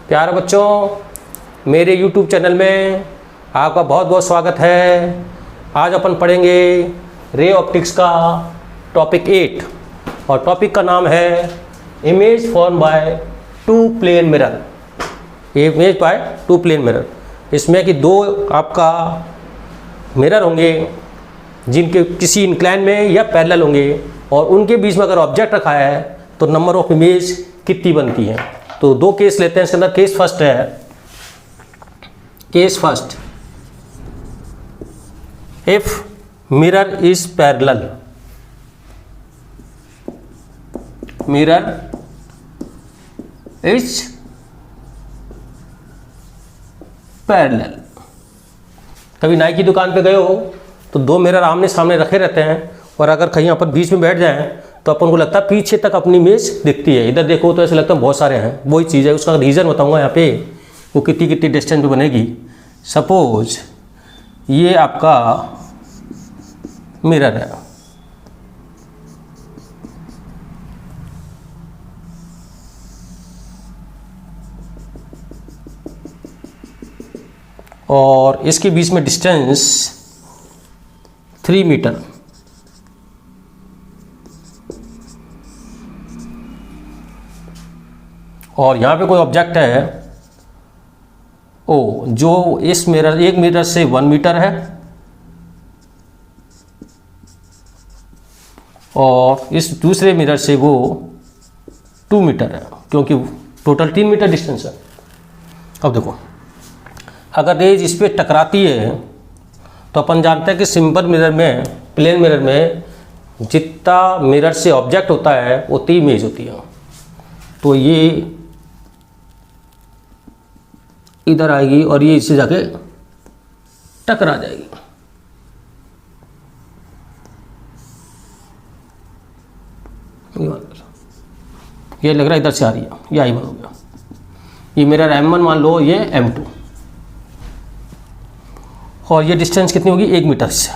प्यारे बच्चों, मेरे YouTube चैनल में आपका बहुत बहुत स्वागत है। आज अपन पढ़ेंगे रे ऑप्टिक्स का टॉपिक 8 और टॉपिक का नाम है image form by two plane mirror. Image by two plane mirror, इसमें कि दो आपका मिरर होंगे जिनके किसी इंक्लाइन में या पैरेलल होंगे और उनके बीच में अगर ऑब्जेक्ट रखा है तो नंबर ऑफ इमेज कितनी बनती है। तो दो केस लेते हैं इसके अंदर। केस फर्स्ट है, case first, if mirror is parallel, mirror is parallel. कभी नाई की दुकान पे गए हो तो दो मिरर आमने सामने रखे रहते हैं और अगर कहीं अपन बीच में बैठ जाएं तो अपन को लगता है पीछे तक अपनी इमेज दिखती है। इधर देखो तो ऐसा लगता है बहुत सारे हैं। वही चीज़ है, उसका रीज़न बताऊंगा यहाँ पे वो कितनी कितनी डिस्टेंस पे बनेगी। सपोज ये आपका मिरर है, और इसके बीच में डिस्टेंस 3 मीटर। और यहाँ पे कोई ऑब्जेक्ट है ओ जो इस मिरर, एक मिरर से 1 मीटर है और इस दूसरे मिरर से वो 2 मीटर है, क्योंकि टोटल 3 मीटर डिस्टेंस है। अब देखो, अगर रेज इस पर टकराती है तो अपन जानते हैं कि सिंपल मिरर में, प्लेन मिरर में जितना मिरर से ऑब्जेक्ट होता है उतनी इमेज होती है। तो ये इधर आएगी और ये इससे जाके टकरा जाएगी। ये लग रहा है इधर से आ रही है, ये I1 हो गया। ये मिरर M1 मान लो, ये M2, और ये डिस्टेंस कितनी होगी 1 मीटर से।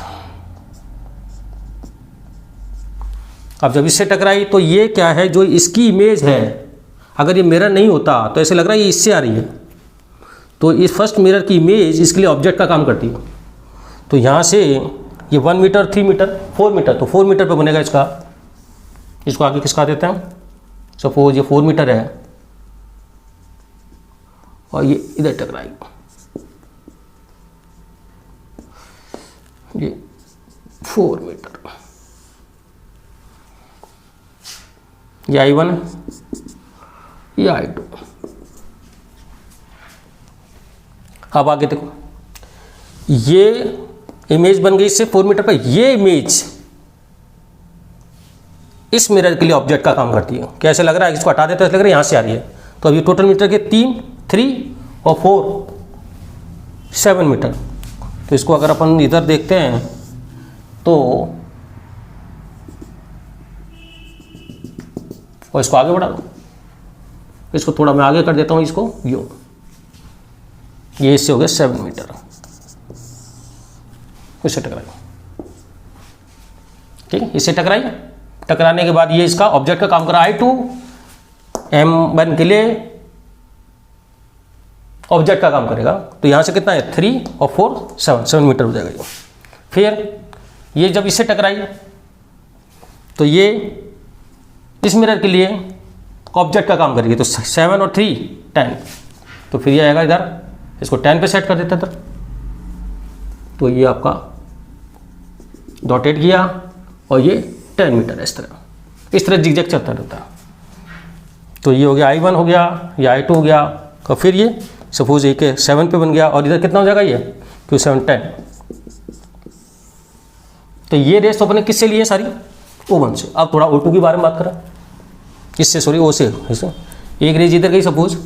अब जब इससे टकराई तो ये क्या है, जो इसकी इमेज है, अगर ये मिरर नहीं होता तो ऐसे लग रहा है ये इससे आ रही है। तो इस फर्स्ट मिरर की इमेज इसके लिए ऑब्जेक्ट का काम करती है। तो यहाँ से ये 1 मीटर, 3 मीटर, 4 मीटर, तो 4 मीटर पे बनेगा इसका। इसको आगे किसका देते हैं, सपोज ये 4 मीटर है और ये इधर टकराएगी, ये 4 मीटर, ये I1 है, ये I2। अब आगे देखो, ये इमेज बन गई इससे 4 मीटर पर। ये इमेज इस मिरर के लिए ऑब्जेक्ट का काम करती है। कैसे लग रहा है, इसको हटा देते हैं, लग रहा है यहाँ से आ रही है। तो अभी टोटल मीटर के 3 और 4 7 मीटर। तो इसको अगर अपन इधर देखते हैं तो, और इसको आगे बढ़ा दो, इसको थोड़ा मैं आगे कर देता हूँ, इसको ये इससे हो गया 7 मीटर, इससे टकराई। ठीक है, इससे टकराई। टकराने के बाद ये इसका ऑब्जेक्ट का काम करा। I2 M1 के लिए ऑब्जेक्ट का काम करेगा। तो यहाँ से कितना है, 3 और 4 7 मीटर हो जाएगा ये। फिर ये जब इससे टकराई तो ये इस मिरर के लिए ऑब्जेक्ट का काम करेगी। तो 7 और 3 10, तो फिर ये आएगा इधर, इसको 10 पे सेट कर देते इधर। तो ये आपका डॉटेड किया और ये 10 मीटर इस तरह जिगजैग चलता रहता है। तो ये हो गया I1 हो गया, ये I2 हो गया। और फिर ये सपोज एक 7 पे बन गया और इधर कितना हो जाएगा, ये 2 7 10। तो ये रेस तो अपने किससे लिए सारी, O1 से। अब थोड़ा O2 के बारे में बात करें, इससे सॉरी O से, इससे एक रेज इधर गई सपोज,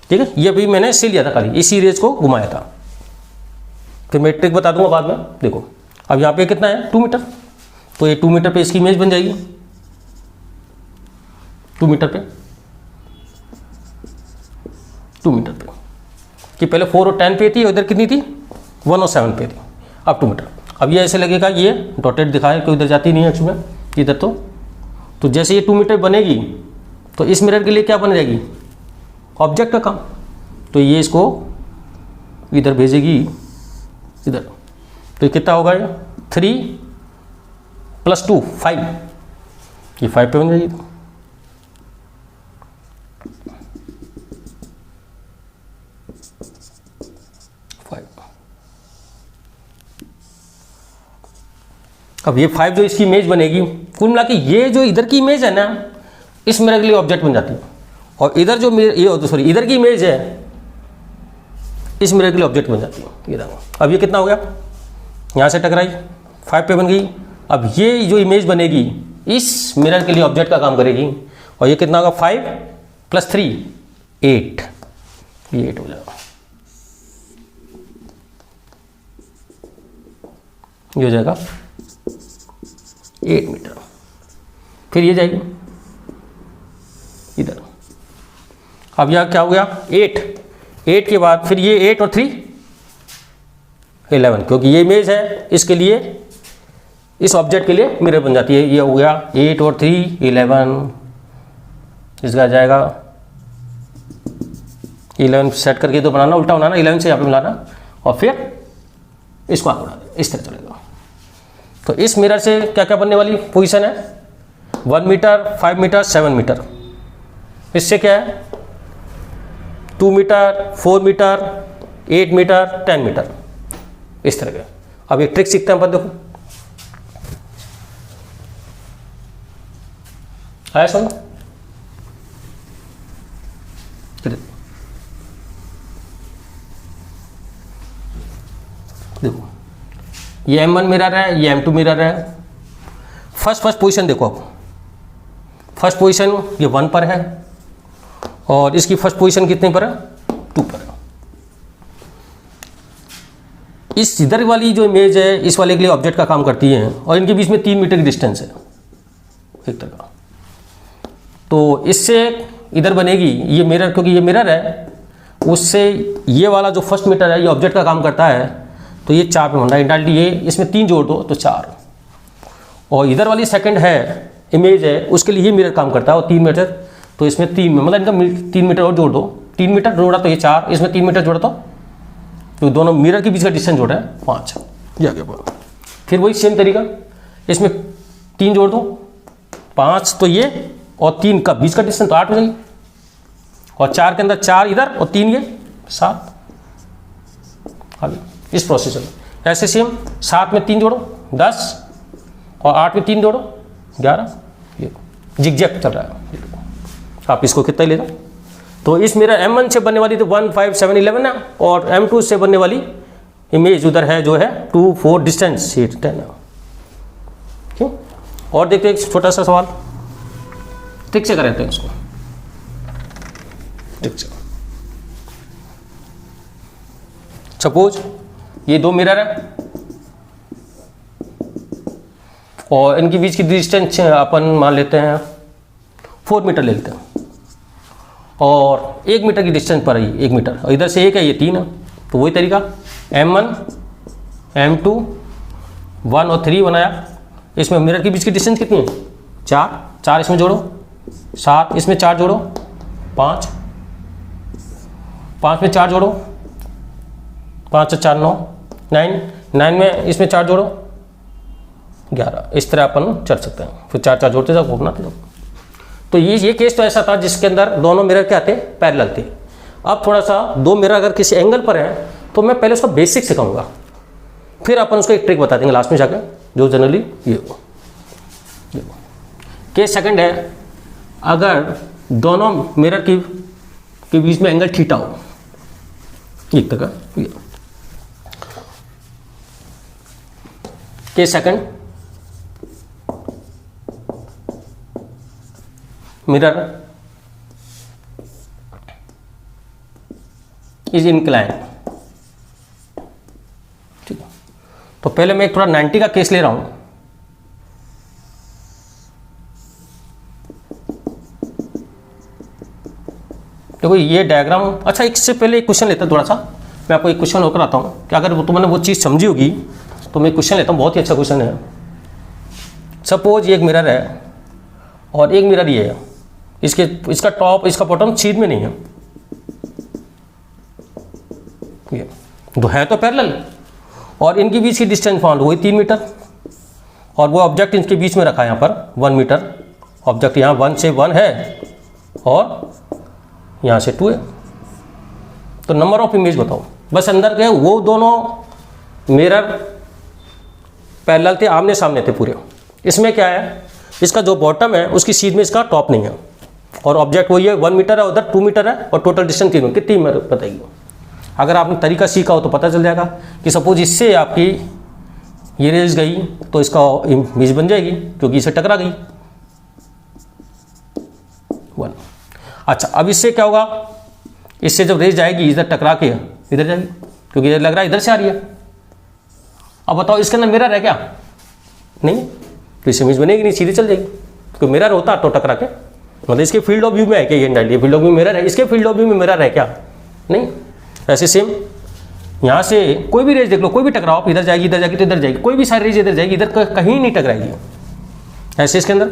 ठीक है। ये भी मैंने इसे लिया था, खाली इसी रेज को घुमाया था। फिर मैं ट्रिक बता दूंगा बाद में। देखो अब यहाँ पे कितना है, 2 मीटर। तो ये 2 मीटर पे इसकी इमेज बन जाएगी, 2 मीटर पे, 2 मीटर पे। कि पहले 4 और 10 पे थी, और इधर कितनी थी, 1 और 7 पे थी। अब 2 मीटर। अब ये ऐसे लगेगा, ये डॉटेड दिखाए, कोई इधर जाती नहीं है एक्चुअली इधर। तो जैसे ये 2 मीटर बनेगी तो इस मिरर के लिए क्या बन जाएगी, ऑब्जेक्ट का काम। तो ये इसको इधर भेजेगी इधर, तो ये कितना होगा, 3 + 2 5, ये 5 पे बन जाएगी। अब ये 5 जो इसकी इमेज बनेगी, कुल मिला के ये जो इधर की इमेज है ना, इस मिरर के लिए ऑब्जेक्ट बन जाती है, और इधर जो ये इधर की इमेज है इस मिरर के लिए ऑब्जेक्ट बन जाती है। ये देखो, अब ये कितना हो गया, यहाँ से टकराई 5 पे बन गई। अब ये जो इमेज बनेगी इस मिरर के लिए ऑब्जेक्ट का काम करेगी, और ये कितना होगा, 5 + 3 8, ये 8 हो जाएगा, ये हो जाएगा 8 मीटर। फिर ये जाएगी इधर। अब यह क्या हो गया, 8 के बाद फिर ये 8 और 3 11, क्योंकि ये इमेज है, इसके लिए इस ऑब्जेक्ट के लिए मिरर बन जाती है। ये हो गया 8 और 3 11, इसका जाएगा 11 सेट करके तो बनाना, उल्टा बनाना, 11 से यहाँ पे मिलाना, और फिर इसको आगे बढ़ा देना, इस तरह चलेगा। तो इस मिरर से क्या क्या बनने वाली पोजीशन है, 1 मीटर, 5 मीटर, 7 मीटर। इससे क्या है, 2 मीटर, 4 मीटर, 8 मीटर, 10 मीटर, इस तरह का। अब एक ट्रिक सीखते हैं अपन, देखो आया समझ, देखो ये M1 मिरर है, ये M2 मिरर है। फर्स्ट पोजीशन देखो, आप फर्स्ट पोजीशन ये 1 पर है, और इसकी फर्स्ट पोजीशन कितने पर है, 2 पर है। इस इधर वाली जो इमेज है इस वाले के लिए ऑब्जेक्ट का काम करती है, और इनके बीच में 3 मीटर की डिस्टेंस है एक तरह का। तो इससे इधर बनेगी ये मिरर, क्योंकि ये मिरर है, उससे ये वाला जो फर्स्ट मीटर है ये ऑब्जेक्ट का काम करता है, तो ये 4 पे बन रहा है। इंडायरेक्टली ये इसमें 3 जोड़ दो तो 4, और इधर वाली सेकंड है इमेज है, उसके लिए ये मिरर काम करता है, और 3 मीटर, तो इसमें 3 मतलब इनका 3 मीटर और जोड़ दो, 3 मीटर जोड़ा तो ये 4, इसमें 3 मीटर जोड़ा तो दोनों मिरर के बीच का डिस्टेंस जोड़ा है 5, ये आ गया। फिर वही सेम तरीका, इसमें 3 जोड़ दो 5, तो ये, और 3 का बीच का डिस्टेंस तो 8 हो जाएगी, और 4 के अंदर 4 इधर और 3 ये 7, आगे इस प्रोसेस में। ऐसे सेम 7 में 3 जोड़ो 10, और 8 में 3 जोड़ो 11, ये जिगजैग चल रहा है। आप इसको कितना ही ले जाओ। तो इस मिरर M1 से बनने वाली तो 1 5 7 11 है, और M2 से बनने वाली इमेज उधर है जो है 2 4 डिस्टेंस 8 10 है। क्यों, और देखते हैं एक छोटा सा सवाल, ट्रिक से करें इसको, ट्रिक से। सपोज ये 2 मिरर है, और इनके बीच की डिस्टेंस अपन मान लेते हैं 4 मीटर ले लेते हैं, और 1 मीटर की डिस्टेंस पर है 1 मीटर, और इधर से 1 है, ये 3 है। तो वही तरीका M1 M2 1 और 3 बनाया, इसमें मिरर के बीच की डिस्टेंस कितनी है 4 इसमें जोड़ो, 7 इसमें 4 जोड़ो, 5 में 4 जोड़ो, 5 4 9 में इसमें 4 जोड़ो 11। इस तरह अपन चल सकते हैं, फिर 4 जोड़ते जाओ, बनाते जाओ। तो ये केस तो ऐसा था जिसके अंदर दोनों मिरर क्या थे, पैरेलल थे। अब थोड़ा सा 2 मिरर अगर किसी एंगल पर है तो मैं पहले उसका बेसिक सिखाऊंगा, फिर अपन उसको एक ट्रिक बता देंगे लास्ट में जाकर, जो जनरली ये हो। केस सेकंड है, अगर दोनों मिरर के बीच में एंगल थीटा हो, एक तक ये। Case second, mirror is incline, ठीक है। तो पहले मैं एक थोड़ा 90 का केस ले रहा हूं। देखो ये डायग्राम, अच्छा इससे पहले एक क्वेश्चन लेता हूं, थोड़ा सा मैं आपको एक क्वेश्चन होकर आता हूं कि अगर तुमने वो चीज़ समझी होगी तो मैं क्वेश्चन लेता हूं, बहुत ही अच्छा क्वेश्चन है। सपोज ये एक मिरर है और एक मिरर ये है, इसका टॉप इसका बॉटम छेद में नहीं है, ये तो है तो पैरेलल, और इनके बीच की डिस्टेंस मान लो वही 3 मीटर, और वो ऑब्जेक्ट इनके बीच में रखा है यहाँ पर 1 मीटर, ऑब्जेक्ट यहाँ 1 से 1 है और यहाँ से 2 है। तो नंबर ऑफ इमेज बताओ, बस अंदर के वो दोनों मिरर पैरेलल थे, आमने सामने थे पूरे। इसमें क्या है, इसका जो बॉटम है उसकी सीध में इसका टॉप नहीं है, और ऑब्जेक्ट वही है 1 मीटर है, उधर 2 मीटर है, और टोटल डिस्टेंस कितनी बताइए। अगर आपने तरीका सीखा हो तो पता चल जाएगा कि सपोज इससे आपकी ये रेज गई तो इसका इमेज बन जाएगी क्योंकि इसे टकरा गई 1। अच्छा, अब इससे क्या होगा, इससे जब रेज जाएगी इधर टकरा के इधर जाएगी, क्योंकि इधर लग रहा है इधर से आ रही है। अब बताओ इसके अंदर मिरर है क्या, नहीं, तो इस इमेज बनेगी नहीं, सीधी चल जाएगी। क्योंकि मिरर होता तो टकरा के, मतलब इसके फील्ड ऑफ व्यू में है क्या, ये फील्ड ऑफ व्यू मिरर है, इसके फील्ड ऑफ व्यू में मिरर है क्या, नहीं। ऐसे सेम यहाँ से कोई भी रेज देख लो, कोई भी टकराओ, इधर जाएगी तो इधर जाएगी, कोई भी सारी रेज इधर जाएगी, इधर कहीं नहीं टकराएगी। ऐसे इसके अंदर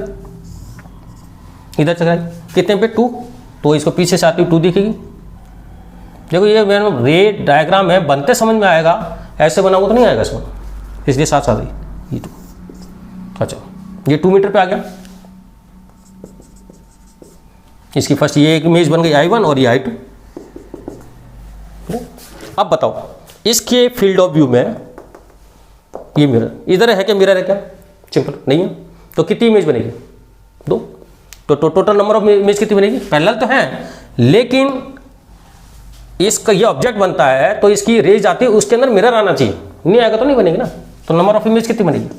इधर टकराएगी कितने पे 2, तो इसको पीछे से आती हुई 2 दिखेगी। देखो ये मेरा रे डायग्राम है, बनते समझ में आएगा, ऐसे बनाऊंगा तो नहीं आएगा इसमें, इसलिए साथ साथ ये 2। अच्छा, ये 2 मीटर पे आ गया, इसकी फर्स्ट ये एक इमेज बन गई I1 और ये I2। अब बताओ इसके फील्ड ऑफ व्यू में ये मिरर इधर है क्या, मिरर है क्या, सिंपल नहीं है, तो कितनी इमेज बनेगी 2। तो टोटल नंबर ऑफ इमेज कितनी बनेगी, पैरेलल तो है लेकिन इसका ये ऑब्जेक्ट बनता है तो इसकी रेज आती है, उसके अंदर मिरर आना चाहिए, नहीं आएगा तो नहीं बनेगी ना। तो नंबर ऑफ इमेज कितनी बनेगी,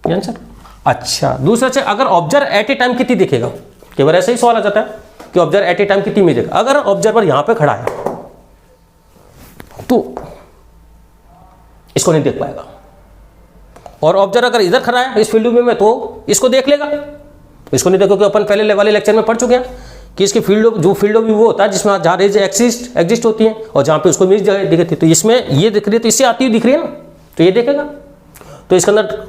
आंसर। अच्छा, दूसरा से अगर ऑब्जर्वर एट ए टाइम कितनी दिखेगा, कई बार ऐसा ही सवाल आ जाता है कि ऑब्जर्वर एट ए टाइम कितनी इमेज देगा। अगर ऑब्जर्वर यहां पे खड़ा है तो इसको नहीं देख पाएगा, और ऑब्जर्वर अगर इधर खड़ा है इस फील्ड में तो इसको देख लेगा, इसको नहीं देखो, क्योंकि अपन पहले वाले लेक्चर में पढ़ चुके हैं कि इसकी फील्ड ऑफ व्यू वो होता है जिसमें जहाँ रेज एग्जिस्ट होती है और जहाँ पे उसको इमेज दिखती है। तो इसमें ये दिख रही है तो इससे आती हुई दिख रही है ना, तो ये देखेगा। तो इसके अंदर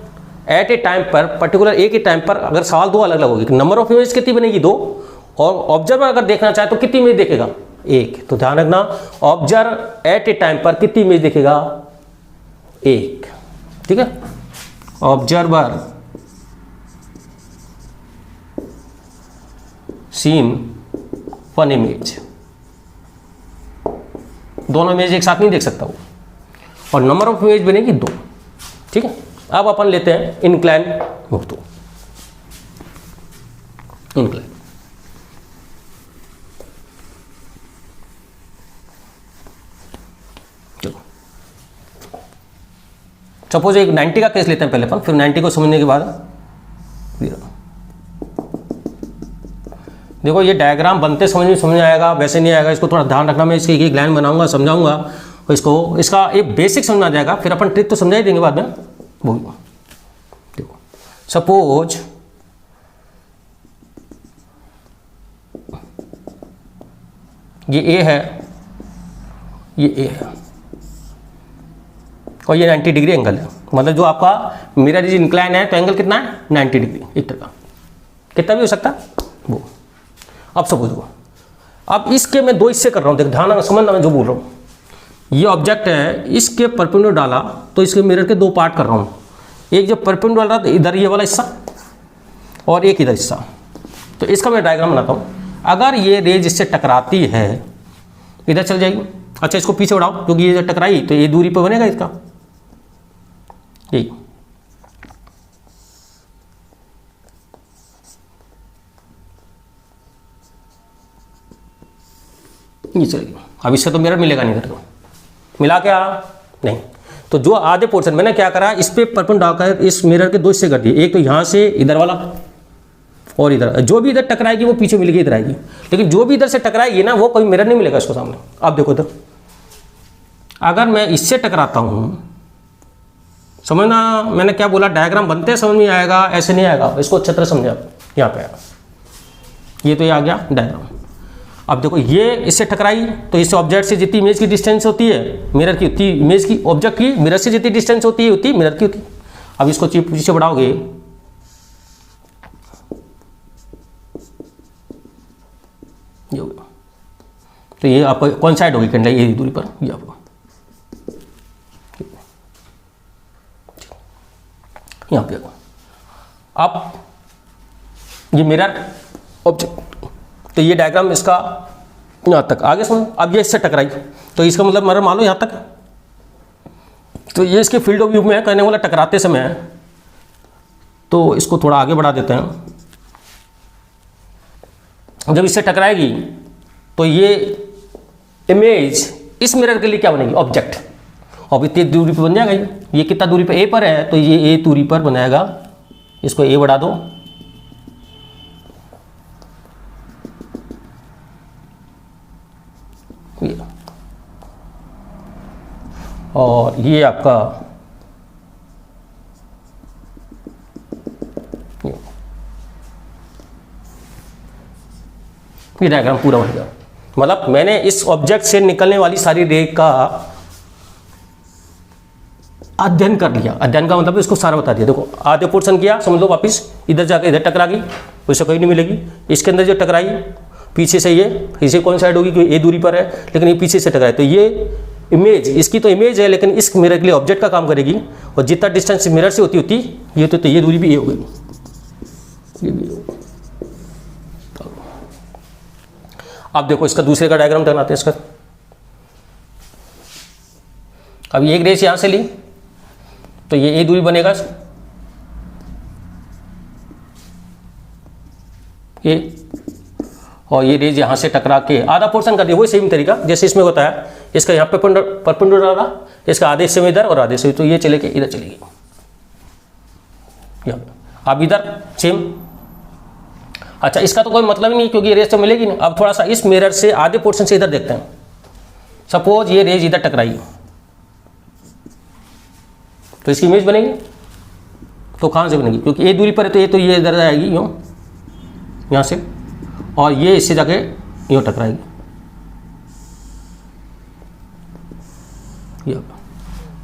एट ए टाइम पर पर्टिकुलर एक ही टाइम पर अगर सवाल 2 अलग अलग होगी, नंबर ऑफ इमेज कितनी बनेगी 2, और ऑब्जर्वर अगर देखना चाहे तो कितनी इमेज देखेगा 1। तो ध्यान रखना, ऑब्जर्वर एट ए टाइम पर कितनी इमेज देखेगा 1, ठीक है। ऑब्जर्वर सीन 1 इमेज, दोनों इमेज एक साथ नहीं देख सकता वो, और नंबर ऑफ इमेज बनेगी 2, ठीक है। अब अपन लेते हैं इनक्लाइन वस्तु, इनक्लाइन। चलो सपोज एक 90 का केस लेते हैं पहले अपन, फिर 90 को समझने के बाद देखो ये डायग्राम बनते समझ में आएगा, वैसे नहीं आएगा, इसको थोड़ा ध्यान रखना। मैं इसकी एक लाइन बनाऊंगा, समझाऊंगा, और इसको इसका एक बेसिक समझ में आ जाएगा, फिर अपन ट्रिक तो समझा ही देंगे बाद में। वो देखो सपोज ये ए है, ये ए है, और ये 90 डिग्री एंगल है, मतलब जो आपका मिरर इज इंक्लाइन है तो एंगल कितना है 90 डिग्री, एक तरह का कितना भी हो सकता है वो। अब सपोज अब इसके मैं 2 हिस्से कर रहा हूँ, देख ध्यान समझना मैं जो बोल रहा हूँ। ये ऑब्जेक्ट है, इसके परपेंडिकुलर डाला तो इसके मिरर के 2 पार्ट कर रहा हूँ, एक जो परपेंडिकुलर डाला तो इधर ये वाला हिस्सा और एक इधर हिस्सा। तो इसका मैं डायग्राम बनाता हूँ। अगर ये रेज इससे टकराती है इधर चल जाएगी। अच्छा इसको पीछे बढ़ाओ, क्योंकि ये जब टकराई तो ये दूरी पर बनेगा इसका, यही ये चलेगी। अब इससे तो मिरर मिलेगा नहीं, इधर को मिला क्या नहीं। तो जो आधे पोर्शन मैंने क्या करा, इस पे परपेंडिकुलर डालकर इस मिरर के 2 हिस्से कर दिए, एक तो यहाँ से इधर वाला और इधर, जो भी इधर टकराएगी वो पीछे मिलेगी इधर आएगी, लेकिन जो भी इधर से टकराएगी ना वो कोई मिरर नहीं मिलेगा इसको सामने। अब देखो इधर अगर मैं इससे टकराता हूँ, समझना मैंने क्या बोला, डायग्राम बनते समझ में आएगा, ऐसे नहीं आएगा, इसको अच्छी तरह समझे आप। यहाँ पे आएगा, ये तो ये आ गया डायग्राम। अब देखो ये इससे टकराई तो इससे ऑब्जेक्ट से जितनी इमेज की डिस्टेंस होती है मिरर की, उतनी इमेज की ऑब्जेक्ट की मिरर से जितनी डिस्टेंस होती है उतनी मिरर की होती है। अब इसको पीछे बढ़ाओगे ये हो गया। तो ये आपको कौन साइड होगी कैंडल, ये दूरी पर, ये आपको यहाँ पे आप ये मिरर ऑब्जेक्ट, तो ये डायग्राम इसका यहाँ तक आगे सुनो। अब ये इससे टकराई तो इसका मतलब मिरर मान लो यहाँ तक, तो ये इसके फील्ड ऑफ व्यू में कहने वाला टकराते समय है। तो इसको थोड़ा आगे बढ़ा देते हैं। जब इससे टकराएगी तो ये इमेज इस मिरर के लिए क्या बनेगी, ऑब्जेक्ट। अब इतनी दूरी पर बन जाएगा ये कितना दूरी पर, ए पर है, तो ये ए दूरी पर बनाएगा। इसको ए बढ़ा दो, ये और ये आपका ये डायग्राम पूरा बन गया। मतलब मैंने इस ऑब्जेक्ट से निकलने वाली सारी रे का अध्ययन कर लिया। अध्ययन का मतलब इसको सारा बता दिया। देखो आधे पोर्शन किया, समझ लो वापस इधर जाके इधर टकरा गई, उससे कहीं नहीं मिलेगी। इसके अंदर जो टकराई पीछे से, ये इसे कौन साइड होगी, क्योंकि ए दूरी पर है, लेकिन ये पीछे से टकराए, तो ये इमेज इसकी तो इमेज है, लेकिन इस मिरर के लिए ऑब्जेक्ट का काम करेगी। और जितना डिस्टेंस मिरर से होती ये तो ये दूरी भी ए हो गई, ये भी हो। अब देखो इसका दूसरे का डायग्राम बनाते हैं इसका। अब ये एक रेस यहां से ली तो ये ए दूरी बनेगा, ये, और ये रेज यहां से टकरा के आधा पोर्शन कर दिया। वही सेम तरीका जैसे इसमें होता है, इसका यहाँ पे परपेंडिकुलर रहा, इसका आधे से में इधर और आधे से, तो ये चले के इधर चलेगी। अब इधर सेम। अच्छा इसका तो कोई मतलब ही नहीं क्योंकि ये रेज तो मिलेगी नहीं। अब थोड़ा सा इस मिरर से आधे पोर्शन से इधर देखते हैं। सपोज ये रेज इधर टकराई तो इसकी इमेज बनेगी, तो कहाँ से बनेगी, क्योंकि ए दूरी पर है, तो ये इधर आएगी यूँ यहाँ से, और ये इससे जाके यूँ टकराएगी।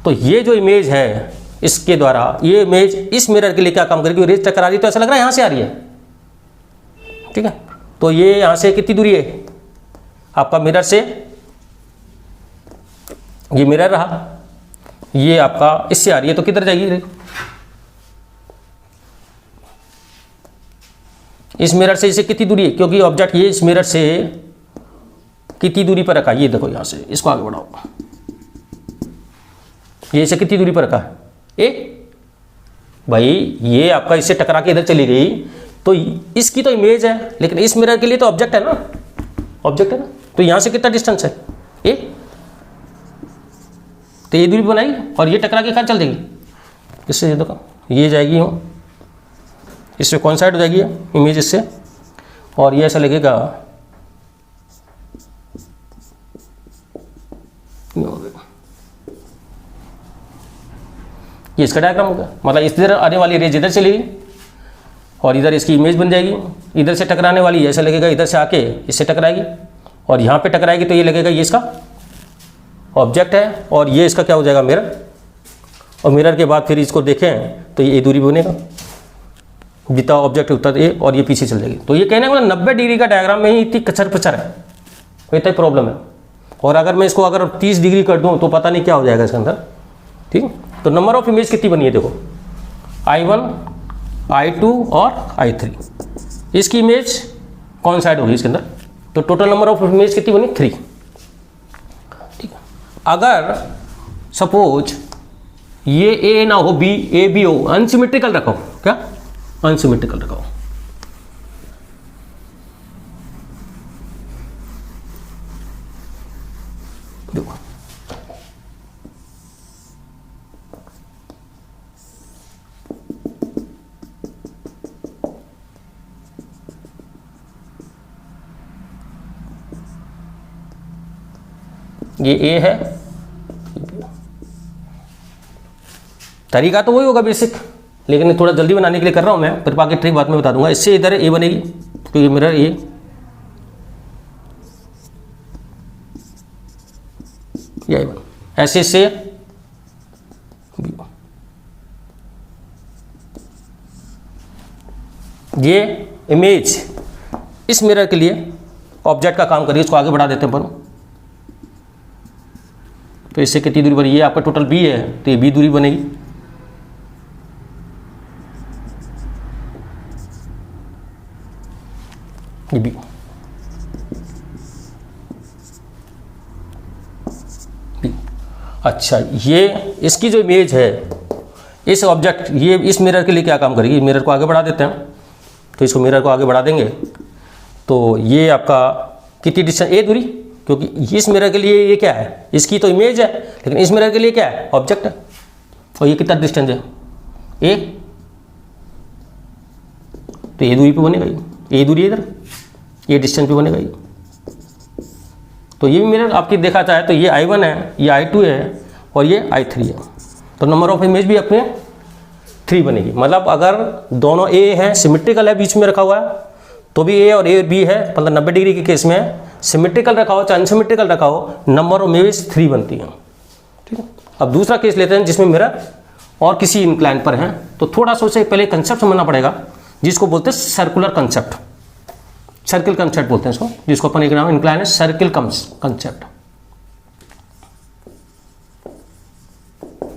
तो ये जो इमेज है इसके द्वारा, ये इमेज इस मिरर के लिए क्या काम करेगी, रेज टकरा रही तो ऐसा लग रहा है यहाँ से आ रही है, ठीक है। तो ये यहाँ से कितनी दूरी है आपका मिरर से, ये मिरर रहा, ये आपका इससे आ रही है, तो किधर जाएगी रे, इस मिरर से इसे कितनी दूरी है, क्योंकि ऑब्जेक्ट ये इस मिरर से कितनी दूरी पर रखा है, ये देखो यहाँ से, इसको आगे बढ़ाओ, ये इसे कितनी दूरी पर रखा है, ए भाई ये आपका इससे टकरा के इधर चली गई, तो इसकी तो इमेज है, लेकिन इस मिरर के लिए तो ऑब्जेक्ट है ना, ऑब्जेक्ट है ना, तो यहाँ से कितना डिस्टेंस है, ए, तो ये दूरी बनाई और ये टकरा के कहाँ चल देगी, इससे ये देखो ये जाएगी यूँ, इससे कौन साइड हो जाएगी इमेज इससे, और ये ऐसा लगेगा ये इसका डायग्राम होगा। मतलब इस तरह आने वाली रेज इधर चलेगी और इधर इसकी इमेज बन जाएगी, इधर से टकराने वाली ऐसा लगेगा इधर से आके इससे टकराएगी और यहाँ पे टकराएगी, तो ये लगेगा ये इसका ऑब्जेक्ट है और ये इसका क्या हो जाएगा मिरर, और मिरर के बाद फिर इसको देखें तो ये दूरी बनेगा, जितना ऑब्जेक्ट उतना ये, और ये पीछे चल जाएगी। तो ये कहने वाला 90 डिग्री का डायग्राम में ही इतनी कचर पचर है, इतना ही प्रॉब्लम है। और अगर मैं इसको अगर 30 डिग्री कर दूँ तो पता नहीं क्या हो जाएगा इसके अंदर, ठीक है। तो नंबर ऑफ इमेज कितनी बनी है देखो, I1 I2 और I3, इसकी इमेज कौन साइड होगी इसके अंदर, तो टोटल नंबर ऑफ इमेज कितनी बनी 3, ठीक है। अगर सपोज ये ए ना हो बी, ए बी हो, अनसिमेट्रिकल रखो, क्या अनसिमेट्रिकल रखो, देखो ये ए है, तरीका तो वही होगा बेसिक, लेकिन थोड़ा जल्दी बनाने के लिए कर रहा हूं मैं, फिर बाकी ट्रिक बाद में बता दूंगा। इससे इधर ए बनेगी क्योंकि मिरर ए, ये बन ऐसे से ये इमेज इस मिरर के लिए ऑब्जेक्ट का काम करिए, इसको आगे बढ़ा देते हैं अपन। तो इससे कितनी दूरी बनी, ये आपका टोटल बी है तो ये बी दूरी बनेगी। ये बी, अच्छा ये इसकी जो इमेज है इस ऑब्जेक्ट, ये इस मिरर के लिए क्या काम करेगी, मिरर को आगे बढ़ा देते हैं। तो इसको मिरर को आगे बढ़ा देंगे तो ये आपका कितनी डिस्टेंस, ए दूरी, क्योंकि इस मिरर के लिए ये क्या है, इसकी तो इमेज है, लेकिन इस मिरर के लिए क्या है, ऑब्जेक्ट है। और ये कितना डिस्टेंस है, ए, तो ये दूरी पे बनेगा, ये दूरी इधर, ये डिस्टेंस पे बनेगा ये। तो ये भी मिरर आपकी देखा जाए तो ये I1 है, ये I2 है और ये I3 है। तो नंबर ऑफ इमेज भी अपने 3 बनेगी। मतलब अगर दोनों ए हैं, सिमेट्रिकल है, बीच में रखा हुआ है, तो भी ए और ए बी है, मतलब 90 डिग्री के केस में सिमेट्रिकल रखा हो चाहे अनसिमेट्रिकल रखा हो, नंबर ऑफ इमेज 3 बनती हैं। ठीक है, अब दूसरा केस लेते हैं जिसमें मिरर और किसी इंक्लाइन पर है। तो थोड़ा सा उसे पहले कंसेप्ट समझना पड़ेगा, जिसको बोलते हैं सर्कुलर कंसेप्ट, सर्किल कंसेप्ट बोलते हैं इसको, जिसको अपन एक नाम इंक्लाइन है सर्किल कंसेप्ट।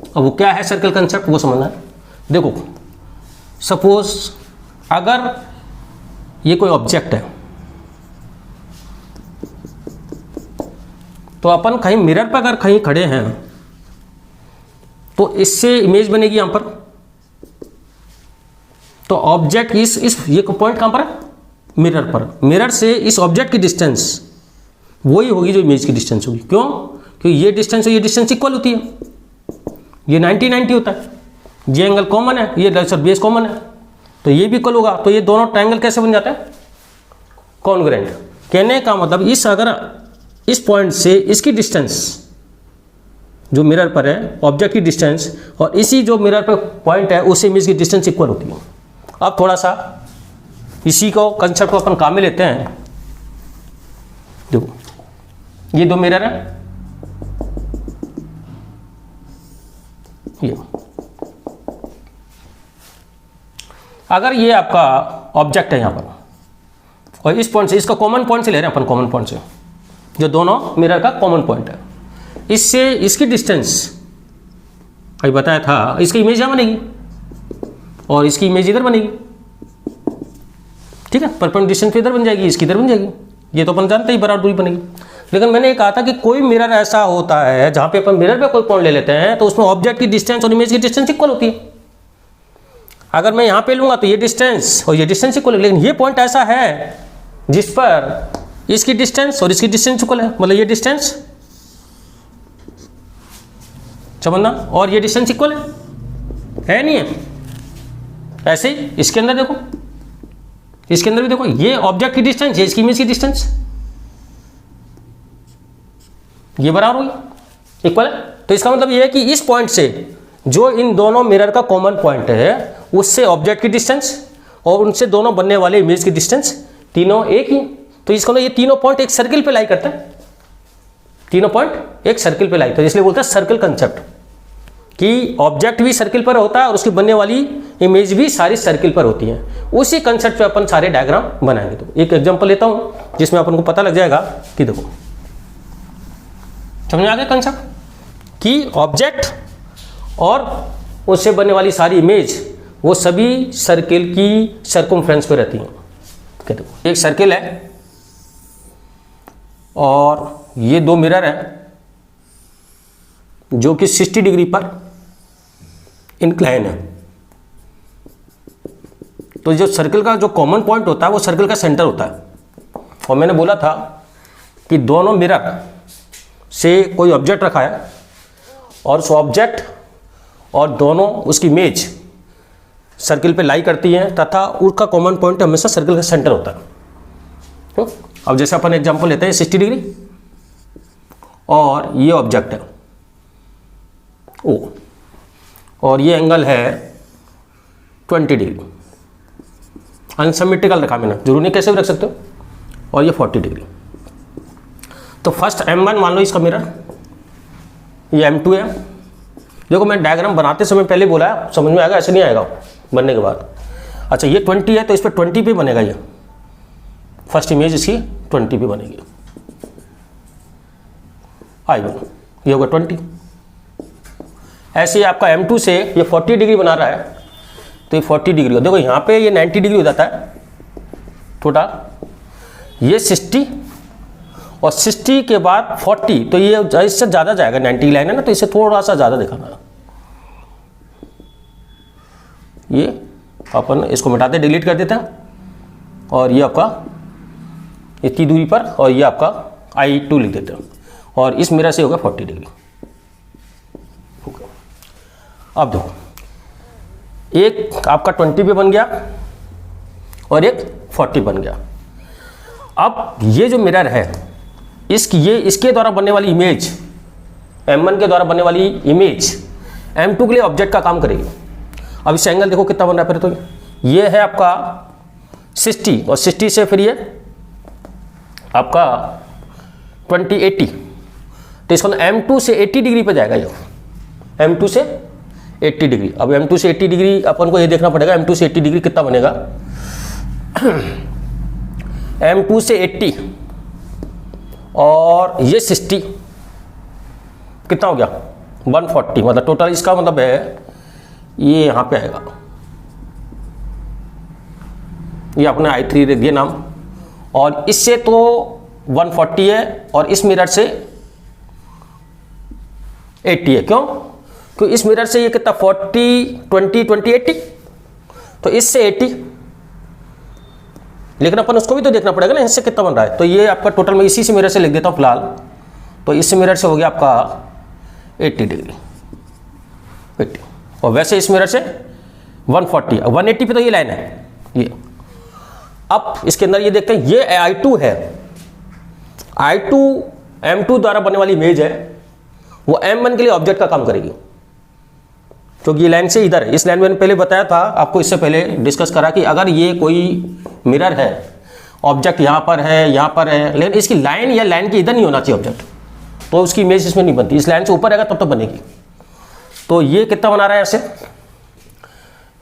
अब वो क्या है सर्किल कंसेप्ट, वो समझना है। देखो सपोज अगर ये कोई ऑब्जेक्ट है तो अपन कहीं मिरर पर अगर कहीं खड़े हैं तो इससे इमेज बनेगी यहां पर। तो ऑब्जेक्ट इस ये पॉइंट कहां पर है, मिरर पर, मिरर से इस ऑब्जेक्ट की डिस्टेंस वही होगी जो इमेज की डिस्टेंस होगी। क्यों, क्योंकि ये डिस्टेंस और ये डिस्टेंस इक्वल होती है, ये 90-90 होता है, ये एंगल कॉमन है, ये बेस कॉमन है, तो ये भी इक्वल होगा। तो ये दोनों ट्रायंगल कैसे बन जाते हैं, कॉन्ग्रुएंट। कहने का मतलब इस अगर इस पॉइंट से इसकी डिस्टेंस जो मिरर पर है, ऑब्जेक्ट की डिस्टेंस, और इसी जो मिरर पर पॉइंट है उस इमेज की डिस्टेंस इक्वल होती है। अब थोड़ा सा इसी को कंसेप्ट को अपन काम में लेते हैं। देखो ये दो मिरर है, ये अगर ये आपका ऑब्जेक्ट है यहां पर और इस पॉइंट से, इसका कॉमन पॉइंट से ले रहे हैं अपन, कॉमन पॉइंट से जो दोनों मिरर का कॉमन पॉइंट है, इससे इसकी डिस्टेंस अभी बताया था, इसकी इमेज यहां बनेगी और इसकी इमेज इधर बनेगी। ठीक है, परपेंडिकुलर डिस्टेंस इधर बन जाएगी, इसकी इधर बन जाएगी, ये तो अपन जानते ही बराबर दूरी बनेगी। लेकिन मैंने ये कहा था कि कोई मिरर ऐसा होता है जहां पे अपन मिरर पे कोई पॉइंट ले लेते हैं तो उसमें ऑब्जेक्ट की डिस्टेंस और इमेज की डिस्टेंस इक्वल होती है। अगर मैं यहां पे लूंगा तो ये डिस्टेंस और ये डिस्टेंस इक्वल है, लेकिन ये पॉइंट ऐसा है जिस पर इसकी डिस्टेंस और इसकी डिस्टेंस इक्वल है, मतलब ये डिस्टेंस समझना और ये डिस्टेंस इक्वल है नहीं है। ऐसे ही इसके अंदर देखो, इसके अंदर भी देखो, ये ऑब्जेक्ट की डिस्टेंस, ये इसकी इमेज की डिस्टेंस, ये बराबर होगी, इक्वल है। तो इसका मतलब ये है कि इस पॉइंट से जो इन दोनों मिरर का कॉमन पॉइंट है उससे ऑब्जेक्ट की डिस्टेंस और उनसे दोनों बनने वाले इमेज की डिस्टेंस तीनों एक ही। तो इसको ना ये तीनों पॉइंट एक सर्किल पे लाई करते हैं, तीनों पॉइंट एक सर्किल पे लाई, तो इसलिए बोलते हैं सर्किल कंसेप्ट कि ऑब्जेक्ट भी सर्किल पर होता है और उसकी बनने वाली इमेज भी सारी सर्किल पर होती है। उसी कंसेप्ट पे अपन सारे डायग्राम बनाएंगे। तो एक एग्जांपल लेता हूं जिसमें अपन को पता लग जाएगा कि देखो, समझ में आ गया कंसेप्ट कि ऑब्जेक्ट और उससे बनने वाली सारी इमेज वो सभी सर्किल की सर्कमफ्रेंस पे रहती हैं। देखो एक सर्किल है और ये दो मिरर है जो कि 60 डिग्री पर इंक्लाइन है। तो जो सर्किल का जो कॉमन पॉइंट होता है वो सर्किल का सेंटर होता है। और मैंने बोला था कि दोनों मिरर से कोई ऑब्जेक्ट रखा है और उस ऑब्जेक्ट और दोनों उसकी इमेज सर्किल पे लाई करती हैं तथा उसका कॉमन पॉइंट हमेशा सर्किल का सेंटर होता है। अब जैसे अपन एग्जांपल लेते हैं 60 डिग्री और ये ऑब्जेक्ट है ओ और ये एंगल है 20 डिग्री, अनसिमेट्रिकल रखा मैंने, जरूर नहीं कैसे भी रख सकते हो, और ये 40 डिग्री। तो फर्स्ट M1 मान लो इसका मिरर, ये M2 है। देखो मैं डायग्राम बनाते समय पहले बोला है, समझ में आएगा, ऐसे नहीं आएगा बनने के बाद। अच्छा ये 20 है तो इस पर 20 पे बनेगा, फर्स्ट इमेज इसकी 20 पे बनेगी, I1 ये होगा 20। ऐसे ही आपका M2 से ये 40 डिग्री बना रहा है, तो ये 40 डिग्री हो, देखो यहाँ पे ये 90 डिग्री हो जाता है छोटा, ये 60 और 60 के बाद 40, तो ये इससे ज़्यादा जाएगा, 90 लाइन है ना, तो इसे थोड़ा सा ज़्यादा दिखाना। ये अपन इसको मिटाते डिलीट कर देते हैं, और ये आपका इतनी दूरी पर, और ये आपका I2 लिख देते हैं, और इस मिरर से होगा 40 डिग्री। अब देखो एक आपका 20 पे बन गया और एक 40 बन गया। अब ये जो मिरर है इसके द्वारा बनने वाली इमेज, M1 के द्वारा बनने वाली इमेज M2 के लिए ऑब्जेक्ट का काम करेगी। अब इस एंगल देखो कितना बन रहा है, फिर तो ये है आपका 60, और 60 से फिर ये आपका 20 80, तो इसका M2 से 80 डिग्री पे जाएगा ये, M2 से 80 डिग्री। अब M2 से 80 डिग्री अपन को ये देखना पड़ेगा, M2 से 80 डिग्री कितना बनेगा। M2 से 80 और ये 60 कितना हो गया 140, मतलब टोटल इसका मतलब है ये यहाँ पे आएगा, ये अपने I3 रख दिया नाम, और इससे तो 140 है और इस मिरर से 80 है। क्यों? क्योंकि इस मिरर से ये कितना 40 20 20 80, तो इससे 80, लेकिन अपन उसको भी तो देखना पड़ेगा ना इससे कितना बन रहा है। तो ये आपका टोटल मैं इसी से मिरर से लिख देता हूँ फिलहाल, तो इस मिरर से हो गया आपका 80 डिग्री 80, और वैसे इस मिरर से 140 180 पे तो ये लाइन है ये। अब इसके अंदर ये देखते हैं, ये I2 है, I2 M2 द्वारा बनने वाली इमेज है, वो M1 के लिए ऑब्जेक्ट का काम करेगी, क्योंकि ये लाइन से इधर है। इस लाइन में पहले बताया था आपको, इससे पहले डिस्कस करा कि अगर ये कोई मिरर है, ऑब्जेक्ट यहाँ पर है, लेकिन इसकी लाइन या लाइन के इधर नहीं होना चाहिए ऑब्जेक्ट, तो उसकी इमेज इसमें नहीं बनती। इस लाइन से ऊपर रहेगा तब तो बनेगी। तो ये कितना बना रहा है ऐसे,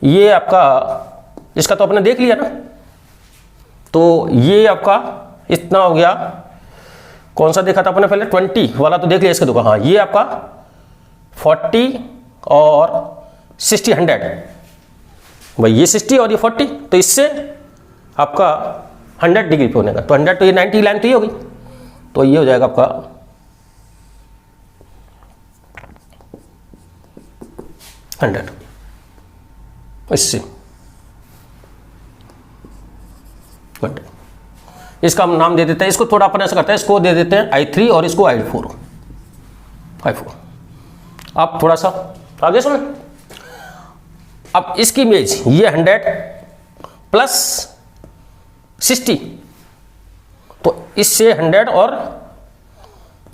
ये आपका इसका तो आपने देख लिया ना, तो ये आपका इतना हो गया। कौन सा देखा था अपने पहले 20 वाला तो देख लिया इसका दुकान। हाँ, ये आपका 40 और 60 100 भाई, ये 60 और ये 40, तो इससे आपका 100 डिग्री पे होने का, तो 100 तो ये 90 लाइन तो ये होगी, तो ये हो जाएगा आपका 100 इससे 100। इसका हम नाम दे देते हैं, इसको थोड़ा अपन ऐसा करते हैं, इसको दे देते हैं I3 और इसको I4। अब थोड़ा सा आगे सुनो। अब इसकी इमेज ये 100 प्लस 60, तो इससे 100, और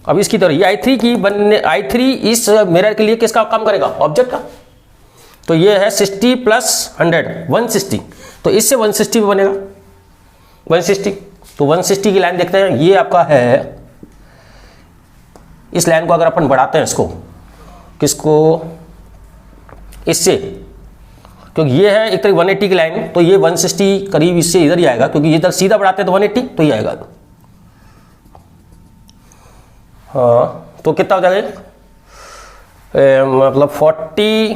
अब इसकी तरह ये I3 की बनने, I3 इस मिरर के लिए किसका काम करेगा, ऑब्जेक्ट का। तो ये है 60 प्लस 100 160, तो इससे 160 भी बनेगा 160। तो 160 की लाइन देखते हैं, ये आपका है, इस लाइन को अगर अपन बढ़ाते हैं इसको, किसको, इससे, क्योंकि ये है एक तरह 180 की लाइन, तो ये 160 करीब इससे इधर ही आएगा, क्योंकि इधर सीधा बढ़ाते हैं तो 180, तो ये आएगा। हाँ, तो कितना हो जाएगा मतलब 40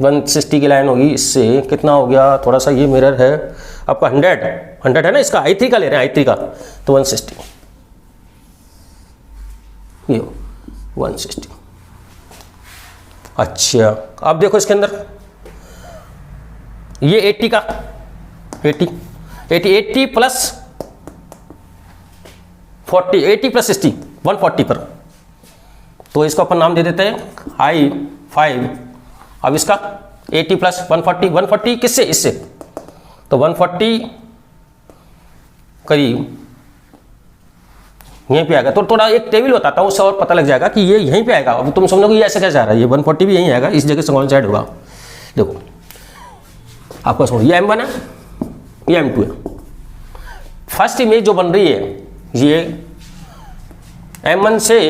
160 की लाइन होगी, इससे कितना हो गया, थोड़ा सा ये मिरर है आपका 100 है ना, इसका I3 का ले रहे हैं, I3 का, तो 160 ये 160। अच्छा, अब देखो इसके अंदर ये 80 का 80 प्लस 40 80 प्लस 60 140 पर, तो इसको अपन नाम दे देते हैं I5। अब इसका 80 प्लस 140 किससे, इससे, तो 140 करीब यहीं पे आएगा। तो थोड़ा एक टेबल बताता हूँ, उससे और पता लग जाएगा कि ये यहीं पे आएगा। अब तुम समझोगे ये ऐसे कैसे आ रहा है, ये 140 भी यहीं आएगा, इस जगह से कौन साइड होगा। देखो आपको समझो, ये M1 है, ये M2 है। फर्स्ट इमेज जो बन रही है ये M1 से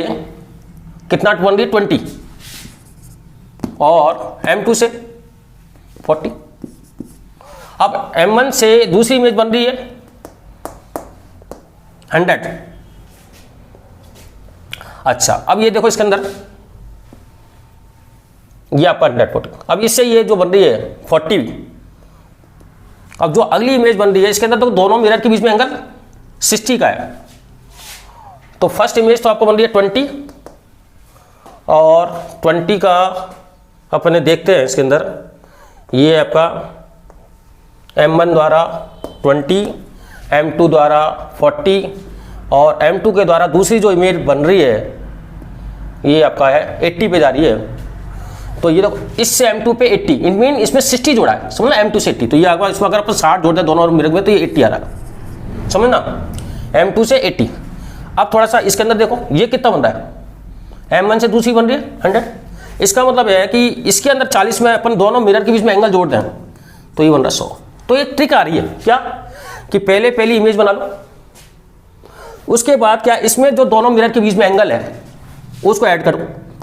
कितना बन रही है 20, और M2 से 40। अब M1 से दूसरी इमेज बन रही है 100। अच्छा, अब ये देखो इसके अंदर ये आपका 140। अब इससे ये जो बन रही है 40। अब जो अगली इमेज बन रही है इसके अंदर तो दोनों मिरर के बीच में एंगल 60 का है। तो फर्स्ट इमेज तो आपको बन रही है 20 और 20 का अपने देखते हैं इसके अंदर। ये आपका M1 द्वारा 20, M2 द्वारा 40 और M2 के द्वारा दूसरी जो इमेज बन रही है ये आपका है 80 पे जा रही है। तो ये देखो इससे M2 पे 80, इन मीन इसमें 60 जोड़ा है, समझना, M2 से 80। तो ये अगर इसमें अगर अपन 60 जोड़ दें दोनों मिरर में तो ये 80 आ रहा है, समझना, M2 से 80। अब थोड़ा सा इसके अंदर देखो ये कितना बन रहा है, M1 से दूसरी बन रही है 100। इसका मतलब है कि इसके अंदर 40 में अपन दोनों मिरर के बीच में एंगल जोड़ दें तो ये बन रहा है 100। तो एक ट्रिक आ रही है क्या कि पहली इमेज बना लो, उसके बाद क्या इसमें जो दोनों मिरर के बीच में एंगल है उसको ऐड करो,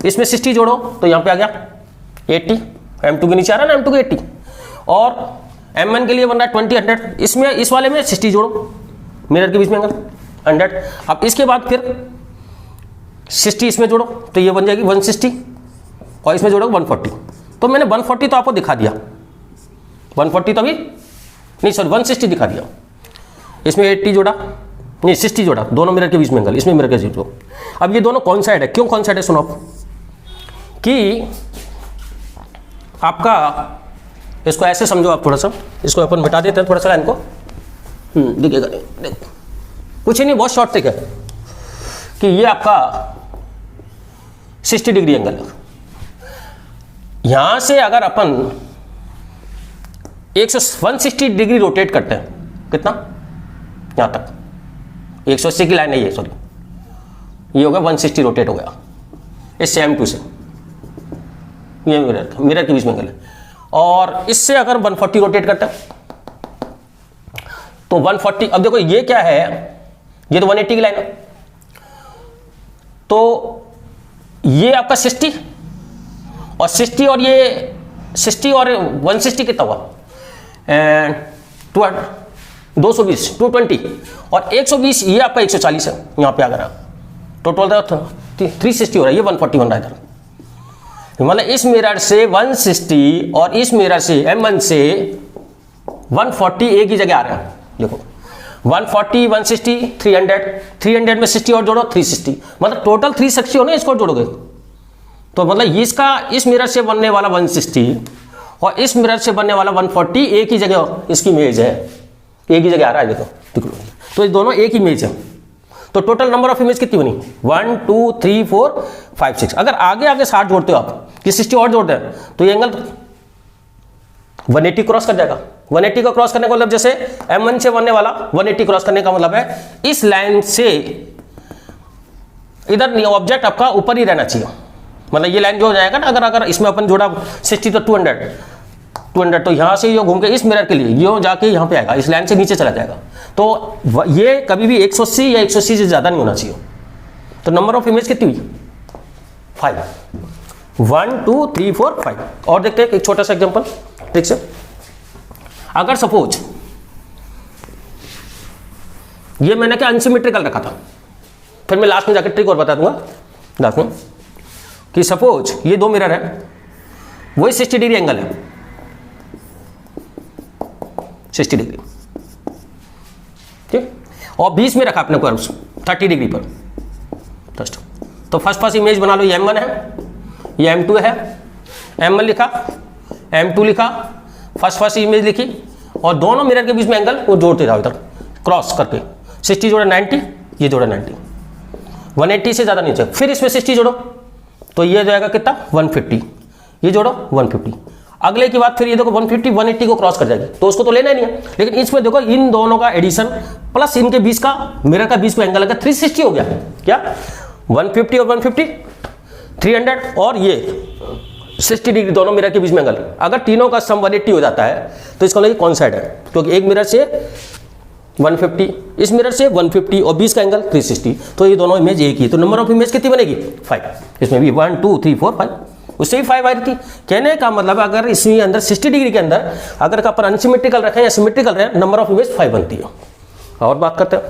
इसमें 60 जोड़ो तो यहाँ पे आ गया 80। M2 के नीचे आ रहा है ना, M2 के 80 और M1 के लिए बन रहा है 20 100। इसमें इस वाले में 60 जोड़ो, मिरर के बीच में एंगल 100। अब इसके बाद फिर 60 इसमें जोड़ो तो ये बन जाएगी 160 और इसमें जोड़ो 140। तो मैंने 140 तो आपको दिखा दिया, 140 तो अभी नहीं, सॉरी 160 दिखा दिया। इसमें 80 जोड़ा, नहीं 60 जोड़ा, दोनों मिरर के बीच में एंगल, इसमें मिरर के बीच में। अब ये दोनों कौन साइड है, क्यों कौन साइड है, सुनो आप कि आपका इसको ऐसे समझो आप, थोड़ा सा इसको अपन मिटा देते हैं थोड़ा सा लाइन को, दिखेगा नहीं, देखो कुछ ही नहीं, बहुत शॉर्ट ट्रिक है कि ये आपका 60 डिग्री एंगल है। यहां से अगर अपन 160 डिग्री रोटेट करते हैं, कितना, यहां तक 180 की लाइन है ये, सॉरी ये हो गया 160 रोटेट हो गया इससे M2 से, ये मिरर के बीच में एंगल है। और इससे अगर 140 रोटेट करते हैं तो 140, अब देखो ये क्या है, ये तो 180 की लाइन है, तो ये आपका 60 और 60 और ये 60 और 160 कितना हुआ, 220 220 और 120, ये आपका 140 है यहाँ पे अगर टोटल 360 हो रहा है, ये 140 बन रहा है इधर। मतलब इस मिरर से 160 और इस मिरर से M1 से 140 एक ही जगह आ रहा है। देखो 140 160 300 में 60 और जोड़ो 360, मतलब टोटल 360 होने, इसको जोड़ोगे तो मतलब इसका इस मिरर से बनने वाला 160 और इस मिरर से बनने वाला 140 एक ही जगह इसकी इमेज है, एक ही जगह आ रहा है। देखो तो ये दोनों एक इमेज है। तो टोटल नंबर ऑफ इमेज कितनी बनी, 1 2 3 4 5 6। अगर आगे 60 जोड़ते हो आप कि 60 और जोड़ते हैं तो ये एंगल 180 क्रॉस कर जाएगा। 180 को क्रॉस करने का मतलब जैसे M1 से बनने वाला 180 क्रॉस करने का मतलब है इस लाइन से इधर ऑब्जेक्ट आपका ऊपर ही रहना चाहिए। मतलब ये लाइन जो हो जाएगा ना, अगर इसमें अपन जोड़ा 60 तो 200 तो यहां से ये घूम के इस मिरर के लिए ये जाके यहां पे आएगा, इस लाइन से नीचे चला जाएगा। तो ये कभी भी 180 या 180 से ज्यादा नहीं होना चाहिए। तो नंबर ऑफ इमेज कितनी हुई, 5, 1 2 3 4 5। और देखते हैं एक छोटा सा एग्जांपल ठीक से। अगर सपोज ये मैंने क्या अनसिमेट्रिकल रखा था, फिर मैं लास्ट में जाकर ट्रिक और बता दूंगा लास्ट में, कि सपोज ये दो मिरर है, वही 60 डिग्री एंगल है, 60 डिग्री ठीक, और 20 में रखा अपने को 30 डिग्री पर जस्ट। तो फर्स्ट इमेज बना लो, ये M1 है, ये M2 है, M1 लिखा, M2 लिखा, फर्स्ट इमेज लिखी और दोनों मिरर के बीच में एंगल वो जोड़ते जाओ इधर क्रॉस करके। 60 जोड़ा 90, ये जोड़ा 90, 180 से ज़्यादा नहीं चाहिए। फिर इसमें 60 जोड़ो तो ये जाएगा कितना 150, ये जोड़ो 150। अगले की बात फिर ये देखो 150 180 को क्रॉस कर जाएगी, तो उसको तो लेना ही नहीं है। लेकिन इसमें देखो इन दोनों का एडिशन प्लस इनके बीच का मिरर का बीच में एंगल लगा 360 हो गया। क्या 150 और 150 300 और ये 60 डिग्री दोनों मिरर के बीच में एंगल। अगर तीनों का सम 180 हो जाता है तो इसका मतलब कौन साइड है, क्योंकि एक मिरर से 150, इस मिरर से 150 और 20 का एंगल 360, तो ये दोनों इमेज एक ही है। तो नंबर ऑफ इमेज कितनी बनेगी 5, इसमें भी 1 2 3 4 5 उससे भी 5 आ रही थी। कहने का मतलब अगर इसमें अंदर 60 डिग्री के अंदर अगर अपन अनसिमेट्रिकल रखें या सिमेट्रिकल रहे, नंबर ऑफ इमेज 5 बनती है। और बात करते हैं,